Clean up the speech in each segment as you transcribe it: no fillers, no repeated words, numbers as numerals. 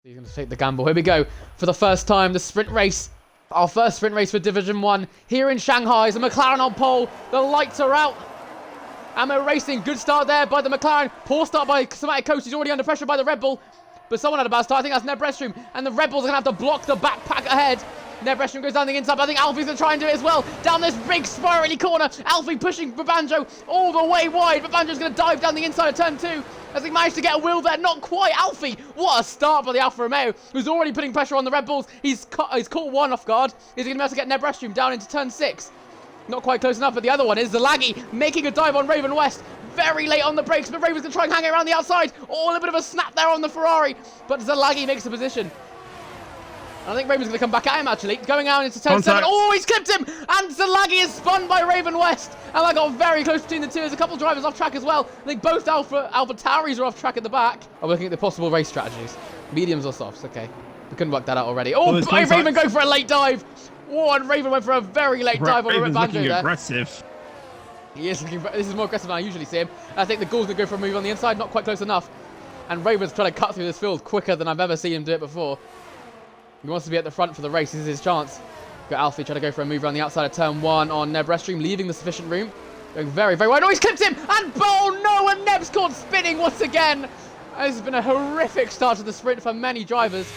He's going to take the gamble. Here we go. For the first time, the sprint race. Our first sprint race for Division 1 here in Shanghai. Is a McLaren on pole. The lights are out. And we're racing. Good start there by the McLaren. Poor start by Somatic Coast. He's already under pressure by the Red Bull. But someone had a bad start. I think that's Neb Restroom. And the Red Bulls are going to have to block the backpack ahead. Neb Restroom goes down the inside. But I think Alfie's going to try and do it as well. Down this big spirally corner. Alfie pushing for Banjo all the way wide. But Banjo's going to dive down the inside of turn 2. As he managed to get a wheel there. Not quite. Alfie. What a start by the Alfa Romeo. Who's already putting pressure on the Red Bulls. He's caught one off guard. Is he going to be able to get Neb Restroom down into turn 6? Not quite close enough, but the other one is Zalagi making a dive on Raven West. Very late on the brakes, but Raven's going to try and hang it around the outside. Oh, a bit of a snap there on the Ferrari, but Zalagi makes the position. I think Raven's going to come back at him, actually. Going out into turn 7. Oh, he's clipped him! And Zalagi is spun by Raven West. And that got very close between the two. There's a couple of drivers off track as well. I think both Alpha Tauris are off track at the back. I'm looking at the possible race strategies. Mediums or softs, okay. We couldn't work that out already. Oh, Raven going for a late dive. Oh, and Raven went for a very late dive on Banjo looking there. Aggressive. He is looking. This is more aggressive than I usually see him. I think the Ghoul's going to go for a move on the inside. Not quite close enough. And Raven's trying to cut through this field quicker than I've ever seen him do it before. He wants to be at the front for the race. This is his chance. Got Alfie trying to go for a move around the outside of turn 1 on Neb Restroom, leaving the sufficient room. Going very, very wide. Oh, he's clipped him! And oh no! And Neb's caught spinning once again. This has been a horrific start to the sprint for many drivers.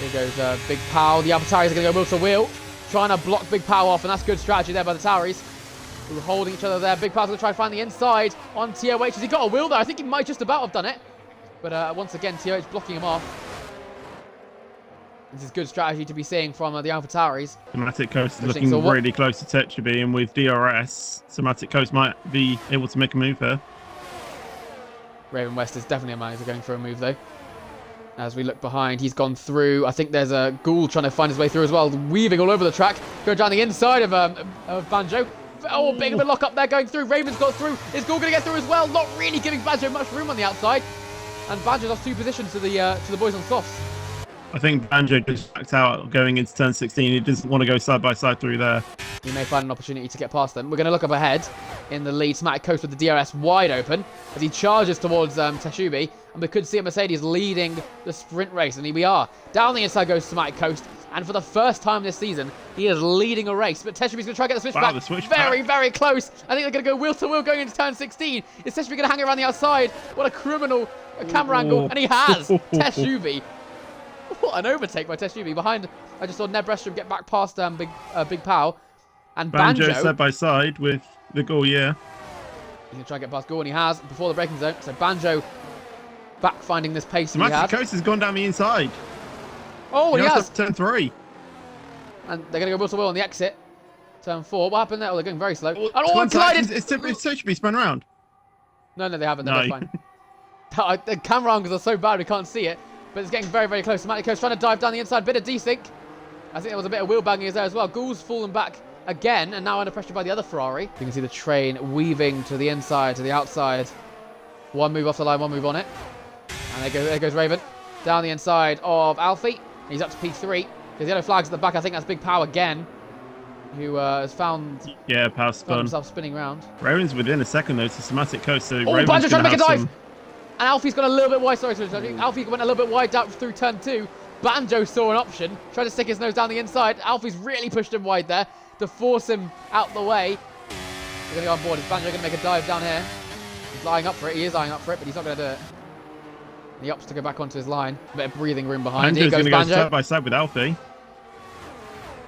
Here goes Big Pow. The Alpha Tauris are going to go wheel to wheel. Trying to block Big Pow off, and that's good strategy there by the Tauris. Who are holding each other there. Big Pow's going to try and find the inside on TOH. Has he got a wheel there? I think he might just about have done it. But once again, TOH blocking him off. This is good strategy to be seeing from the Alpha Tauris. Somatic Coast is looking really close to Tetraby, and with DRS, Somatic Coast might be able to make a move here. Raven West is definitely a man who's going for a move, though. As we look behind, he's gone through. I think there's a Ghoul trying to find his way through as well, weaving all over the track. Going down the inside of Banjo. Oh, big of a lock up there going through. Raven's got through. Is Ghoul going to get through as well? Not really giving Banjo much room on the outside. And Banjo's lost 2 positions to the boys on softs. I think Banjo just backed out going into turn 16. He doesn't want to go side by side through there. He may find an opportunity to get past them. We're going to look up ahead in the lead. Somatic Coast with the DRS wide open as he charges towards Teshubi. And we could see a Mercedes leading the sprint race. And here we are. Down the inside goes Somatic Coast. And for the first time this season, he is leading a race. But Teshubi's going to try and get the switchback. Very, very close. I think they're going to go wheel to wheel going into turn 16. Is Teshubi going to hang around the outside? What a criminal camera angle. And he has. Teshubi. What an overtake by Teshubi. Behind, I just saw Neb Restroom get back past Big Pow. And Banjo side by side with the Ghoul, yeah. He's going to try and get past Ghoul, and he has before the braking zone. So Banjo back finding this pace that he had. Coast has gone down the inside. Oh, he has. Turn 3. And they're going to go wheel to wheel on the exit. Turn 4. What happened there? Oh, they're going very slow. And collided. It's Teshubi spun around. No, they haven't. They're fine. The camera angles are so bad we can't see it. But it's getting very, very close. Somatic Coast trying to dive down the inside. Bit of desync. I think there was a bit of wheel banging there as well. Ghoul's fallen back again and now under pressure by the other Ferrari. You can see the train weaving to the inside, to the outside. One move off the line, one move on it. And there goes Raven. Down the inside of Alfie. He's up to P3. There's yellow flags at the back. I think that's Big Pow again. Who has found... Yeah, Pow spun. himself spinning round. Raven's within a second though to Somatic Coast. So Banjo trying to make a dive. And Alfie's got a little bit wide. Sorry. Alfie went a little bit wide out through turn 2. Banjo saw an option. Tried to stick his nose down the inside. Alfie's really pushed him wide there to force him out the way. We're going to go on board. Is Banjo going to make a dive down here? He's eyeing up for it. He is eyeing up for it, but he's not going to do it. He opts to go back onto his line. A bit of breathing room behind. Here goes Banjo. Go side by side with Alfie.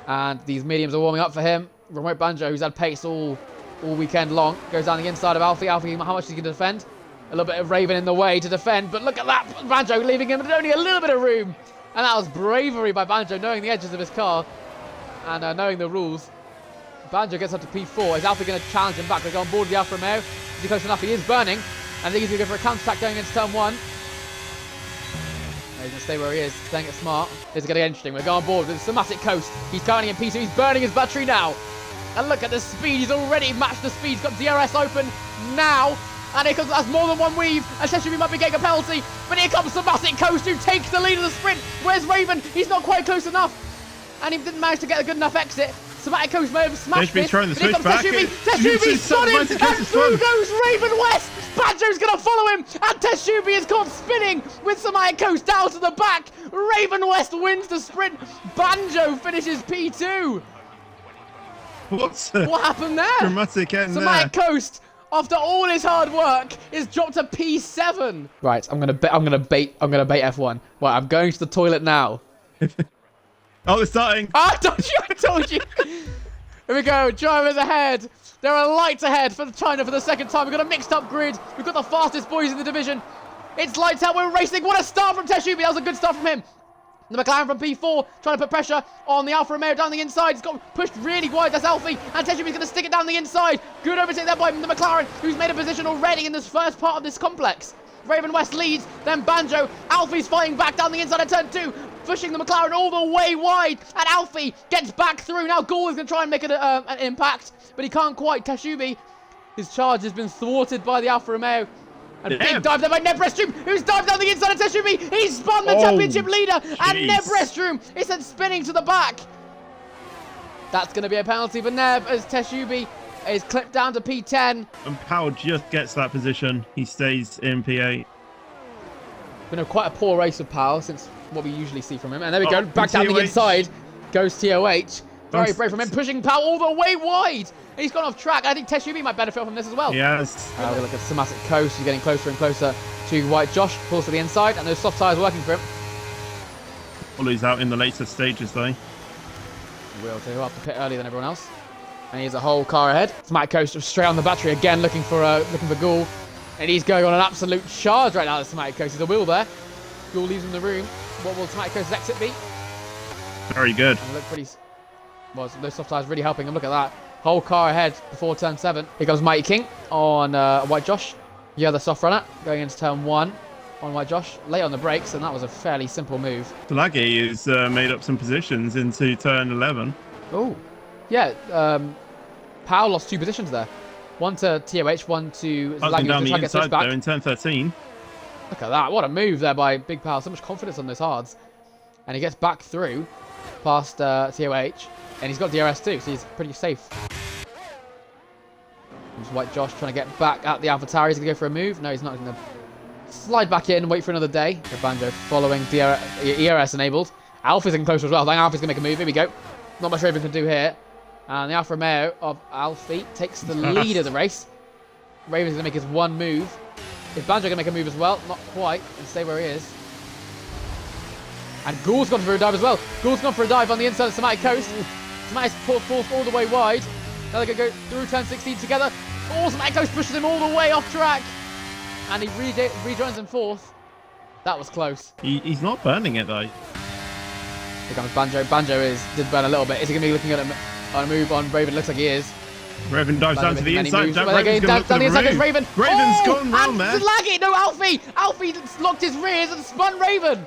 And these mediums are warming up for him. Remote Banjo, who's had pace all weekend long, goes down the inside of Alfie. Alfie, how much is he going to defend? A little bit of Raven in the way to defend, but look at that. Banjo leaving him with only a little bit of room. And that was bravery by Banjo, knowing the edges of his car and knowing the rules. Banjo gets up to P4. Is Alfie going to challenge him back? They go on board with the Alfa Romeo. Is he close enough? He is burning. I think he's going to go for a counter-attack going into turn 1. He's going to stay where he is, playing it smart. This is going to get interesting. We're going on board with Somatic Coast. He's currently in P2. He's burning his battery now. And look at the speed. He's already matched the speed. He's got DRS open now. And here comes, that's more than one weave. And Teshubi might be getting a penalty. But here comes Somatic Coast, who takes the lead of the sprint. Where's Raven? He's not quite close enough. And he didn't manage to get a good enough exit. Somatic Coast may have smashed Teshubi's trying the Here switch comes back. Teshubi spotted, and through goes Raven West. Banjo's going to follow him, and Teshubi is caught spinning with Somatic Coast down to the back. Raven West wins the sprint. Banjo finishes P2. What happened there? Dramatic end Somatic there. Coast, after all his hard work, is dropped to P7. Right, I'm gonna bait F1. Right, I'm going to the toilet now. Oh, they're starting. I told you. Here we go. Drivers ahead. There are lights ahead for China for the second time. We've got a mixed up grid. We've got the fastest boys in the division. It's lights out. We're racing. What a start from Teshubi. That was a good start from him. The McLaren from P4 trying to put pressure on the Alfa Romeo down the inside. It's got pushed really wide. That's Alfie. And Teshubi's going to stick it down the inside. Good overtake there by the McLaren, who's made a position already in this first part of this complex. Raven West leads, then Banjo. Alfie's fighting back down the inside of turn 2, pushing the McLaren all the way wide. And Alfie gets back through. Now Gaul is going to try and make an impact, but he can't quite. Teshubi, his charge has been thwarted by the Alfa Romeo. And big dive there by Neb Restrum, who's dived down the inside of Teshubi. He's spun the championship leader, and Neb Restrum is sent spinning to the back. That's going to be a penalty for Neb as Teshubi is clipped down to P10. And Powell just gets that position. He stays in P8. Been quite a poor race of Powell since what we usually see from him. And there we go, back down the inside goes TOH. Very brave from him, pushing Powell all the way wide. And he's gone off track. I think Teshubi might benefit from this as well. Yes. We look at Somatic Coast. He's getting closer and closer to White Josh. Pulls to the inside, and those soft tyres working for him. Ollie's out in the later stages, though. Will do. Up to pit earlier than everyone else. And he's a whole car ahead. Somatic Coast straight on the battery again, looking for Gaul. And he's going on an absolute charge right now at Somatic Coast. There's a wheel there. Gaul leaves him in the room. What will Somatic Coast's exit be? Very good. And look pretty... Well, those soft tyres really helping him. Look at that. Whole car ahead before turn 7. Here comes Mighty King on White Josh. The other soft runner going into turn 1 on White Josh. Late on the brakes, and that was a fairly simple move. Delaggy has made up some positions into turn 11. Oh, yeah. Powell lost 2 positions there. One to TOH, one to Zlaggy down the inside there in turn 13. Look at that. What a move there by Big Powell. So much confidence on those hards. And he gets back through past TOH. And he's got DRS too, so he's pretty safe. There's White Josh trying to get back at the AlphaTauri. He's going to go for a move. No, he's not going to slide back in and wait for another day. The Banjo following ERS enabled. Alpha's getting closer as well. I think Alpha's going to make a move. Here we go. Not much Raven can do here. And the Alfa Romeo of Alfie takes the lead of the race. Raven's going to make his one move. Is Banjo going to make a move as well? Not quite. And stay where he is. And Gaul's gone for a dive as well. Gaul's gone for a dive on the inside of Somatic Coast. Somatic's forced all the way wide. Now they're going to go through turn 16 together. Oh, Somatic Coast pushes him all the way off track. And he rejoins in 4th. That was close. He's not burning it, though. Here comes Banjo. Banjo did burn a little bit. Is he going to be looking at a move on Raven? Looks like he is. Raven dives down to the inside. Down the inside goes Raven. Raven's gone round there. Laggy. No, Alfie. Alfie locked his rears and spun Raven.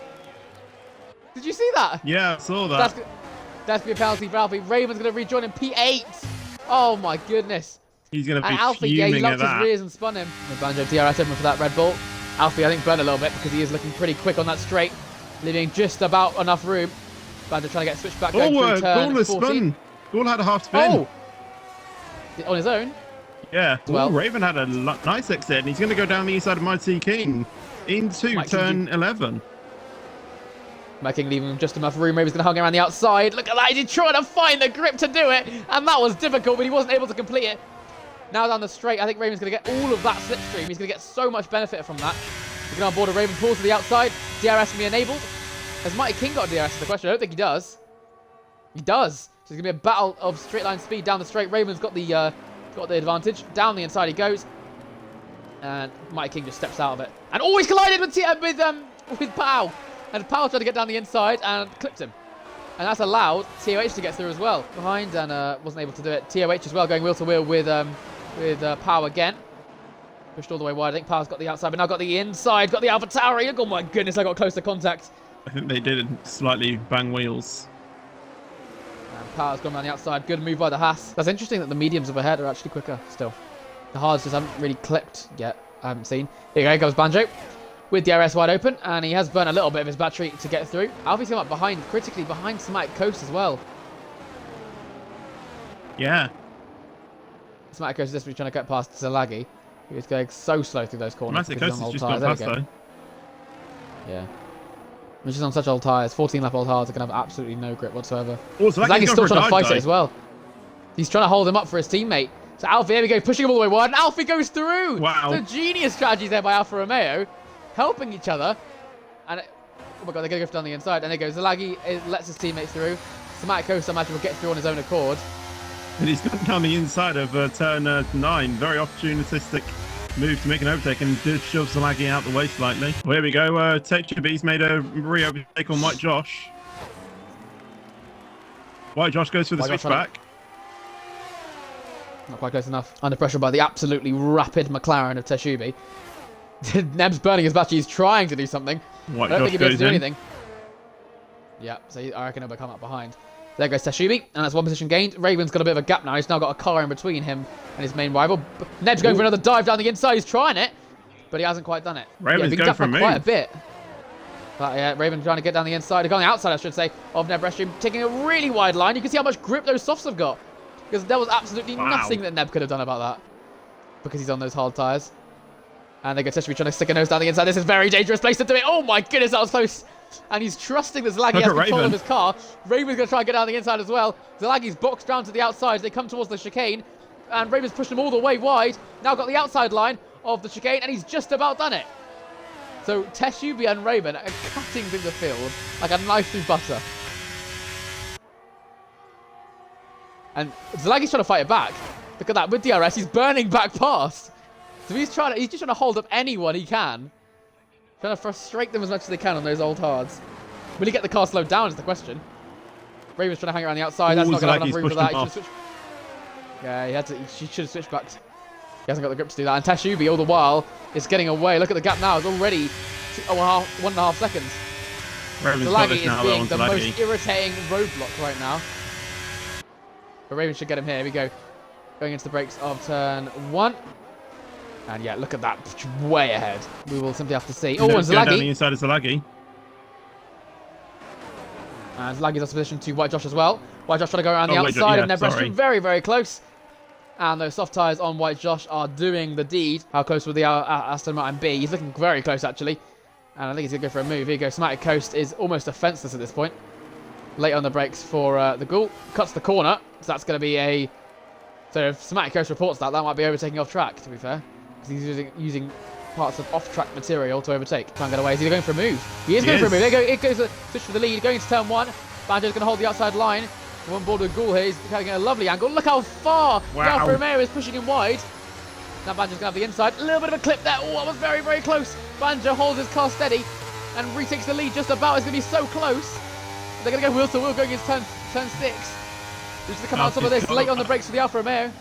Did you see that? Yeah, I saw that. That's going to be a penalty for Alfie. Raven's going to rejoin in P8. Oh, my goodness. He's going to be Alfie, fuming he locked at his rears and spun him. The Banjo DRS open for that Red Bull. Alfie, I think, burned a little bit because he is looking pretty quick on that straight, leaving just about enough room. Banjo trying to get switched back going through turn 14. Spun. Gaul had a half spin. Oh! On his own? Yeah. Well, Raven had a nice exit, and he's going to go down the inside of Mighty King into turn 11. Mighty King leaving just enough room. Raven's going to hang around the outside. Look at that. He's trying to find the grip to do it, and that was difficult, but he wasn't able to complete it. Now down the straight, I think Raven's going to get all of that slipstream. He's going to get so much benefit from that. He's going to onboard a Raven, pulls to the outside. DRS can be enabled. Has Mighty King got a DRS is the question? I don't think he does. He does. So it's going to be a battle of straight line speed down the straight. Raven's got the advantage. Down the inside he goes. And Mighty King just steps out of it. And always collided with Powell. And Powell tried to get down the inside and clipped him. And that's allowed TOH to get through as well. Behind and wasn't able to do it. TOH as well going wheel to wheel with Powell again. Pushed all the way wide. I think Powell's got the outside, but now got the inside. Got the AlphaTauri. Oh my goodness, I got close to contact. I think they did slightly bang wheels. And Powell's gone around the outside. Good move by the Haas. That's interesting that the mediums overhead are actually quicker still. The hards just haven't really clipped yet. I haven't seen. Here goes Banjo with the DRS wide open, and he has burnt a little bit of his battery to get through. Alfie's come up critically behind Somatic Coast as well. Yeah. Smack Coast is desperately trying to get past Zalagi. He's going so slow through those corners. Dramatic Coast has just got past though. Yeah. Which is on such old tyres. 14 lap old tyres are going to have absolutely no grip whatsoever. Oh, so Zalagi's still trying to fight it as well. He's trying to hold him up for his teammate. So Alfie, there we go, pushing him all the way wide. And Alfie goes through! Wow. The genius strategies there by Alfa Romeo. Helping each other. And oh my god, they're going to go down the inside. And there goes Zalagi, lets his teammates through. Smack Coast, I imagine, will get through on his own accord. And he's gone down the inside of turn 9. Very opportunistic move to make an overtake and did shove Zalagi out the way slightly. Well, here we go. Techubi's made a re-overtake on White Josh. White Josh goes for the switchback. Not quite close enough. Under pressure by the absolutely rapid McLaren of Teshubi. Neb's burning his battery. He's trying to do something. White I don't Josh think he'll be able to do goes in. anything. Yeah, so I reckon he'll come up behind. There goes Teshubi, and that's one position gained. Raven's got a bit of a gap now. He's now got a car in between him and his main rival. Neb's going for another dive down the inside. He's trying it, but he hasn't quite done it. Raven's going for a move. Quite a bit. But yeah, Raven trying to get down the inside, going outside, I should say, of Neb Restream, taking a really wide line. You can see how much grip those softs have got. Because there was absolutely nothing that Neb could have done about that. Because he's on those hard tyres. And they go Teshubi trying to stick a nose down the inside. This is a very dangerous place to do it. Oh my goodness, that was close. And he's trusting that Zalagi has control of his car. Raven's going to try and get down the inside as well. Zalagi's boxed down to the outside. They come towards the chicane. And Raven's pushed him all the way wide. Now got the outside line of the chicane. And he's just about done it. So Teshubi and Raven are cutting through the field like a knife through butter. And Zalagi's trying to fight it back. Look at that. With DRS, he's burning back past. So he's just trying to hold up anyone he can. Trying to frustrate them as much as they can on those old hards. Will he get the car slowed down is the question. Raven's trying to hang around the outside. That's not going to have enough room for that. He should have switched back. He hasn't got the grip to do that. And Teshubi, all the while, is getting away. Look at the gap now. It's already 1.5 seconds. Zalagi is being the most irritating roadblock right now. But Raven should get him here. Here we go. Going into the brakes of turn 1. And yeah, look at that. Way ahead. We will simply have to see. Oh, and Zalagi. Down the inside of Zalagi. And Zalagi's on position to White Josh as well. White Josh trying to go around the outside of Neb Restream. Very, very close. And those soft tyres on White Josh are doing the deed. How close will the Aston Martin be? He's looking very close, actually. And I think he's going to go for a move. Here you go. Smatic Coast is almost defenceless at this point. Late on the brakes for the Ghoul. Cuts the corner. So that's going to be a... So if Smatic Coast reports that, that might be overtaking off track, to be fair. Because he's using parts of off-track material to overtake. Try and get away. Is he going for a move? He is going for a move. There it goes a switch for the lead. Going to turn 1. Banjo's going to hold the outside line. On board with Ghoul here. He's getting a lovely angle. Look how far Alfa Romeo is pushing him wide. Now Banjo's going to have the inside. A little bit of a clip there. Oh, that was very, very close. Banjo holds his car steady and retakes the lead just about. It's going to be so close. They're going to go wheel to wheel going into turn 6. Who's to come out some of this late on the brakes for the Alfa Romeo.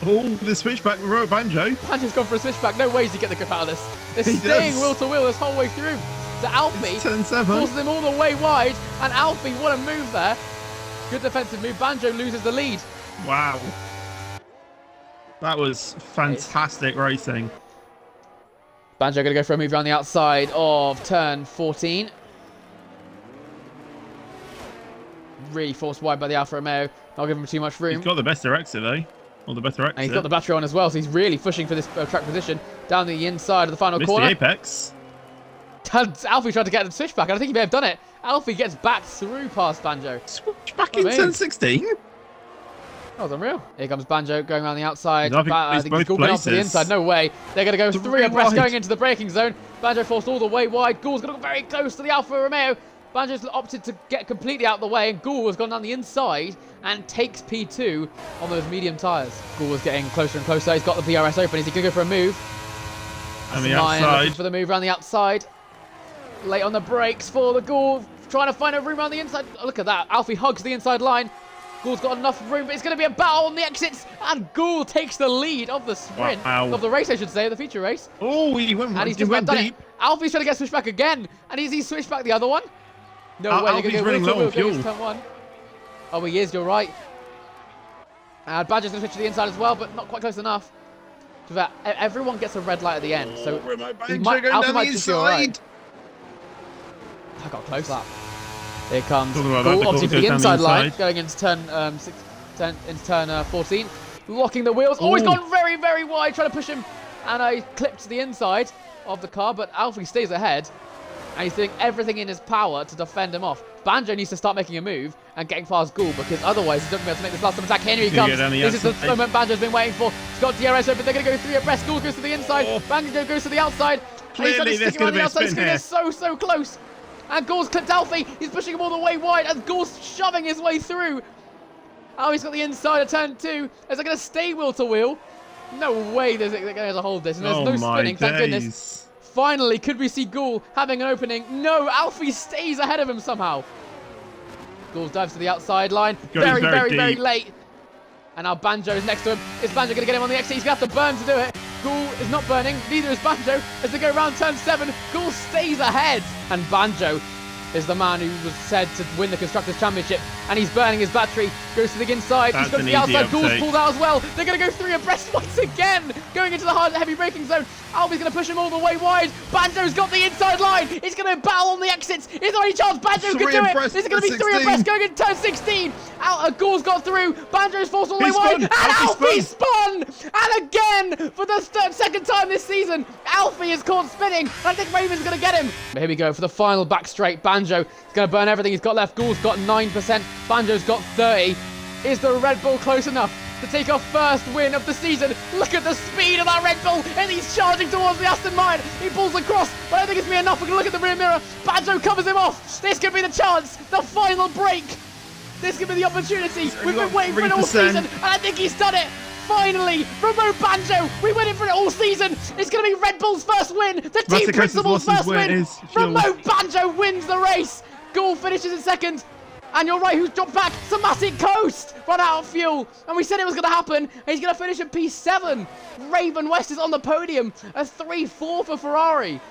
Oh, the switchback wrote Banjo. Banjo's gone for a switchback. No ways to get the grip out of this. They're staying wheel to wheel this whole way through. So Alfie forces him all the way wide. And Alfie, what a move there. Good defensive move. Banjo loses the lead. Wow. That was fantastic racing. Banjo going to go for a move around the outside of turn 14. Really forced wide by the Alfa Romeo. Not giving him too much room. He's got the better exit though. Or the better exit. And he's got the battery on as well, so he's really pushing for this track position. Down the inside of the final corner. The apex. Alfie tried to get the switchback, and I think he may have done it. Alfie gets back through past Banjo. Switchback in turn 16? That was unreal. Here comes Banjo going around the outside. I think he's going up to the inside. No way. They're going to go 3 abreast going into the braking zone. Banjo forced all the way wide. Ghoul's going to go very close to the Alfa Romeo. Banjo's opted to get completely out of the way, and Ghoul has gone down the inside and takes P2 on those medium tyres. Ghoul was getting closer and closer. He's got the PRS open. Is he going to go for a move? On the outside. Looking for the move around the outside. Late on the brakes for the Ghoul. Trying to find a room around the inside. Oh, look at that. Alfie hugs the inside line. Ghoul's got enough room, but it's going to be a battle on the exits. And Ghoul takes the lead of the sprint. Wow. Of the race, I should say, the feature race. Oh, he went, and he's just went deep. Alfie's trying to get switched back again. And is he switched back the other one? No way. Alfie's running low on fuel. Turn 1. Oh, he is. You're right. And Badger's going to switch to the inside as well, but not quite close enough. Everyone gets a red light at the end, so Alfie might just be alright. I got close up. Here comes Ghoul, obviously for the inside line, going into turn 6. into turn 14. Locking the wheels. Oh, he's gone very, very wide, trying to push him. And I clipped to the inside of the car, but Alfie stays ahead. And he's doing everything in his power to defend him off. Banjo needs to start making a move and getting past Ghoul, because otherwise he's not going to be able to make this last time attack. Here he comes. This is the moment Banjo's been waiting for. He's got DRS open. They're going to go 3 abreast. Ghoul goes to the inside. Banjo goes to the outside. Clearly, there's going to be a spin here. He's so close. And Ghoul's clipped Alfie. He's pushing him all the way wide as Ghoul's shoving his way through. Oh, he's got the inside of turn 2. Is it going to stay wheel to wheel? No way they're going to hold this. And there's no spinning, thank goodness. Finally, could we see Ghoul having an opening? No, Alfie stays ahead of him somehow. Ghoul dives to the outside line. Very late. And now Banjo is next to him. Is Banjo going to get him on the exit? He's going to have to burn to do it. Ghoul is not burning. Neither is Banjo. As they go around turn 7, Ghoul stays ahead. And Banjo is the man who was said to win the Constructors' Championship. And he's burning his battery. Goes to the inside. He's got to the outside. Ghoul's pulled out as well. They're going to go 3 abreast once again. Going into the hard, heavy braking zone. Alfie's going to push him all the way wide. Banjo's got the inside line. He's going to battle on the exits. Is there any chance Banjo can do it? This is going to be 3 abreast going into turn 16. Ghoul's got through. Banjo's forced all the way wide. And Alfie spun. And again, for the second time this season, Alfie is caught spinning. I think Raven's going to get him. But here we go for the final back straight. Banjo is going to burn everything he's got left. Ghoul's got 9%. Banjo's got 30. Is the Red Bull close enough to take our first win of the season? Look at the speed of that Red Bull, and he's charging towards the Aston Martin. He pulls across, but I don't think it's going to be enough. We can look at the rear mirror. Banjo covers him off. This could be the chance, the final break. This could be the opportunity. We've been waiting for it all season, and I think he's done it. Finally, from Mo Banjo, we waited for it all season. It's going to be Red Bull's first win, the team principal's first win. From Mo Banjo wins the race. Ghoul finishes in second. And you're right, who's dropped back? Somatic Coast run out of fuel. And we said it was going to happen. And he's going to finish at P7. Raven West is on the podium. A 3-4 for Ferrari.